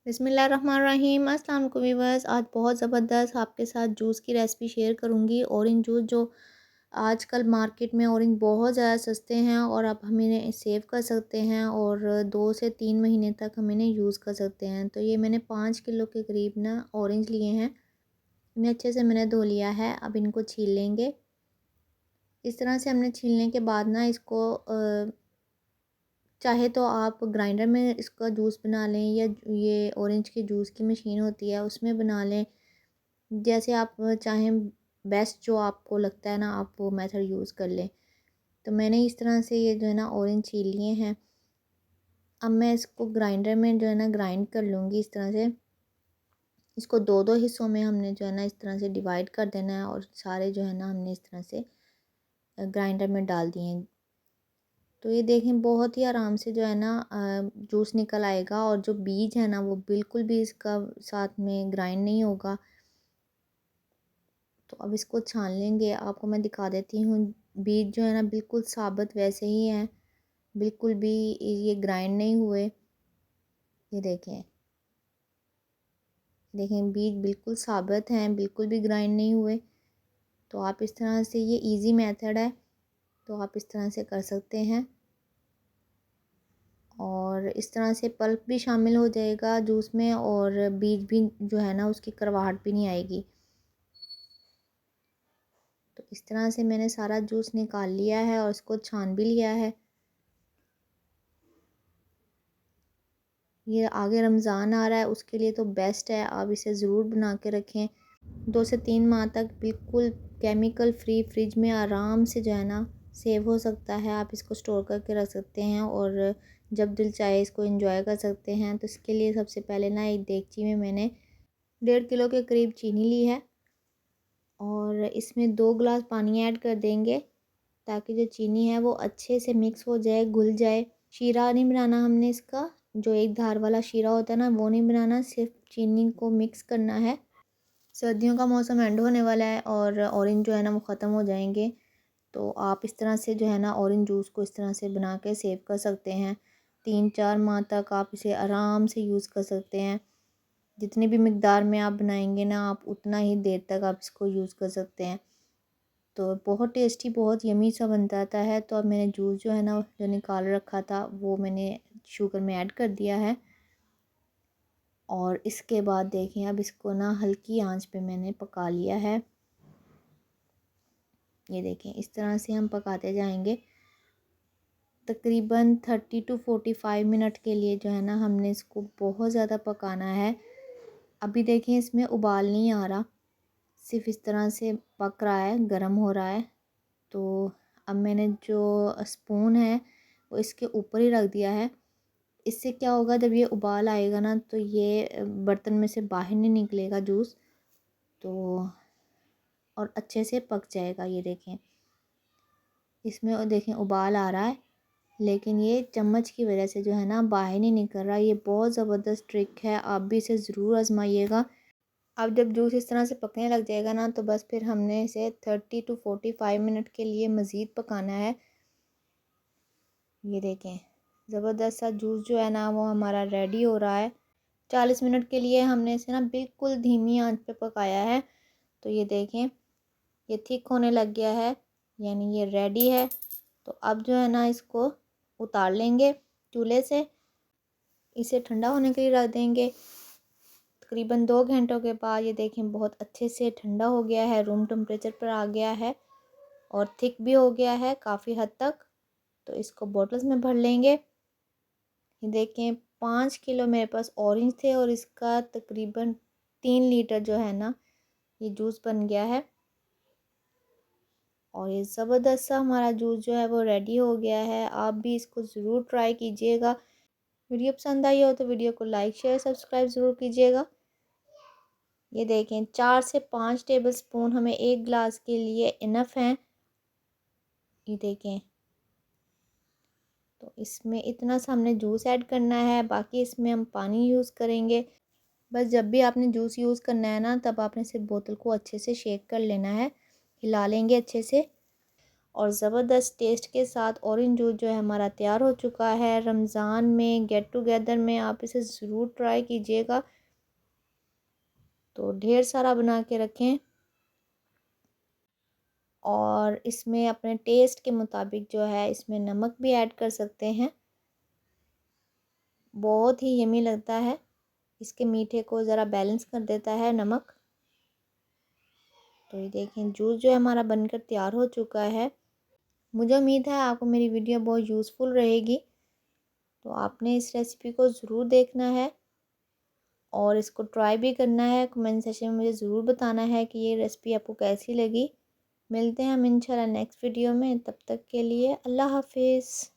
बिस्मिल्लाहिर्रहमानिर्रहीम। अस्सलाम वालेकुम व्यूअर्स। आज बहुत ज़बरदस्त आपके साथ जूस की रेसिपी शेयर करूंगी। ऑरेंज जूस जो आजकल मार्केट में ऑरेंज बहुत ज़्यादा सस्ते हैं और आप हम इन्हें सेव कर सकते हैं और 2 से 3 महीने तक हम इन्हें यूज़ कर सकते हैं। तो ये मैंने 5 किलो के करीब ना ऑरेंज लिए हैं। इन्हें अच्छे से मैंने धो लिया है। अब इनको छील लेंगे। इस तरह से हमने छीलने के बाद ना इसको चाहे तो आप ग्राइंडर में इसका जूस बना लें या ये ऑरेंज के जूस की मशीन होती है उसमें बना लें। जैसे आप चाहें, बेस्ट जो आपको लगता है ना आप वो मेथड यूज़ कर लें। तो मैंने इस तरह से ये जो है ना ऑरेंज छील लिए हैं। अब मैं इसको ग्राइंडर में जो है ना ग्राइंड कर लूँगी। इस तरह से इसको दो दो हिस्सों में हमने जो है ना इस तरह से डिवाइड कर देना है और सारे जो है ना हमने इस तरह से ग्राइंडर में डाल दिए हैं। तो ये देखें बहुत ही आराम से जो है ना जूस निकल आएगा और जो बीज है ना वो बिल्कुल भी इसका साथ में ग्राइंड नहीं होगा। तो अब इसको छान लेंगे। आपको मैं दिखा देती हूँ। बीज जो है ना बिल्कुल साबुत वैसे ही हैं, बिल्कुल भी ये ग्राइंड नहीं हुए। ये देखें, बीज बिल्कुल साबुत हैं, बिल्कुल भी ग्राइंड नहीं हुए। तो आप इस तरह से, ये इजी मेथड है, तो आप इस तरह से कर सकते हैं। और इस तरह से पल्प भी शामिल हो जाएगा जूस में और बीज भी जो है ना उसकी करवाहट भी नहीं आएगी। तो इस तरह से मैंने सारा जूस निकाल लिया है और इसको छान भी लिया है। ये आगे रमज़ान आ रहा है, उसके लिए तो बेस्ट है, आप इसे ज़रूर बना के रखें। 2 से 3 माह तक बिल्कुल केमिकल फ्री फ्रिज में आराम से जो है ना सेव हो सकता है। आप इसको स्टोर करके रख सकते हैं और जब दिल चाहे इसको एंजॉय कर सकते हैं। तो इसके लिए सबसे पहले ना एक देगची में मैंने 1.5 किलो के करीब चीनी ली है और इसमें 2 गिलास पानी ऐड कर देंगे ताकि जो चीनी है वो अच्छे से मिक्स हो जाए, घुल जाए। शीरा नहीं बनाना हमने इसका, जो एक धार वाला शीरा होता है ना वो नहीं बनाना, सिर्फ चीनी को मिक्स करना है। सर्दियों का मौसम एंड होने वाला है और ऑरेंज जो है ना वो ख़त्म हो जाएंगे। तो आप इस तरह से जो है ना ऑरेंज जूस को इस तरह से बना के सेव कर सकते हैं। 3-4 माह तक आप इसे आराम से यूज़ कर सकते हैं। जितनी भी मिकदार में आप बनाएंगे ना आप उतना ही देर तक आप इसको यूज़ कर सकते हैं। तो बहुत टेस्टी, बहुत यमी सा बन जाता है। तो अब मैंने जूस जो है ना जो निकाल रखा था वो मैंने शुगर में ऐड कर दिया है और इसके बाद देखें अब इसको ना हल्की आंच पे मैंने पका लिया है। ये देखें इस तरह से हम पकाते जाएंगे तकरीबन 30 to 45 मिनट के लिए जो है ना हमने इसको बहुत ज़्यादा पकाना है। अभी देखें इसमें उबाल नहीं आ रहा, सिर्फ इस तरह से पक रहा है, गर्म हो रहा है। तो अब मैंने जो स्पून है वो इसके ऊपर ही रख दिया है। इससे क्या होगा, जब ये उबाल आएगा ना तो ये बर्तन में से बाहर नहीं निकलेगा जूस, तो और अच्छे से पक जाएगा। ये देखें इसमें और देखें उबाल आ रहा है लेकिन ये चम्मच की वजह से जो है ना बाहर नहीं निकल रहा। ये बहुत ज़बरदस्त ट्रिक है, आप भी इसे ज़रूर आजमाइएगा। अब जब जूस इस तरह से पकने लग जाएगा ना तो बस फिर हमने इसे 30 to 45 मिनट के लिए मज़ीद पकाना है। ये देखें ज़बरदस्त सा जूस जो है ना वो हमारा रेडी हो रहा है। 40 मिनट के लिए हमने इसे ना बिल्कुल धीमी आंच पे पकाया है। तो ये देखें ये थिक होने लग गया है, यानी ये रेडी है। तो अब जो है ना इसको उतार लेंगे चूल्हे से, इसे ठंडा होने के लिए रख देंगे। तकरीबन 2 घंटों के बाद ये देखें बहुत अच्छे से ठंडा हो गया है, रूम टेम्परेचर पर आ गया है और थिक भी हो गया है काफ़ी हद तक। तो इसको बॉटल्स में भर लेंगे। ये देखें 5 किलो मेरे पास ऑरेंज थे और इसका तकरीबन 3 लीटर जो है ना ये जूस बन गया है। और ये ज़बरदस्त सा हमारा जूस जो है वो रेडी हो गया है। आप भी इसको ज़रूर ट्राई कीजिएगा। वीडियो पसंद आई हो तो वीडियो को लाइक शेयर सब्सक्राइब ज़रूर कीजिएगा। ये देखें 4 से 5 टेबल स्पून हमें एक गिलास के लिए इनफ हैं। ये देखें तो इसमें इतना सा हमने जूस ऐड करना है, बाकी इसमें हम पानी यूज़ करेंगे। बस जब भी आपने जूस यूज़ करना है ना तब आपने सिर्फ बोतल को अच्छे से शेक कर लेना है, हिला लेंगे अच्छे से। और ज़बरदस्त टेस्ट के साथ ऑरेंज जूस जो है हमारा तैयार हो चुका है। रमज़ान में गेट टुगेदर में आप इसे ज़रूर ट्राई कीजिएगा। तो ढेर सारा बना के रखें और इसमें अपने टेस्ट के मुताबिक जो है इसमें नमक भी ऐड कर सकते हैं। बहुत ही यमी लगता है, इसके मीठे को ज़रा बैलेंस कर देता है नमक। तो ये देखें जूस जो है हमारा बनकर तैयार हो चुका है। मुझे उम्मीद है आपको मेरी वीडियो बहुत यूज़फुल रहेगी। तो आपने इस रेसिपी को ज़रूर देखना है और इसको ट्राई भी करना है। कमेंट सेक्शन में मुझे ज़रूर बताना है कि ये रेसिपी आपको कैसी लगी। मिलते हैं हम इंशाल्लाह नेक्स्ट वीडियो में, तब तक के लिए अल्लाह हाफिज़।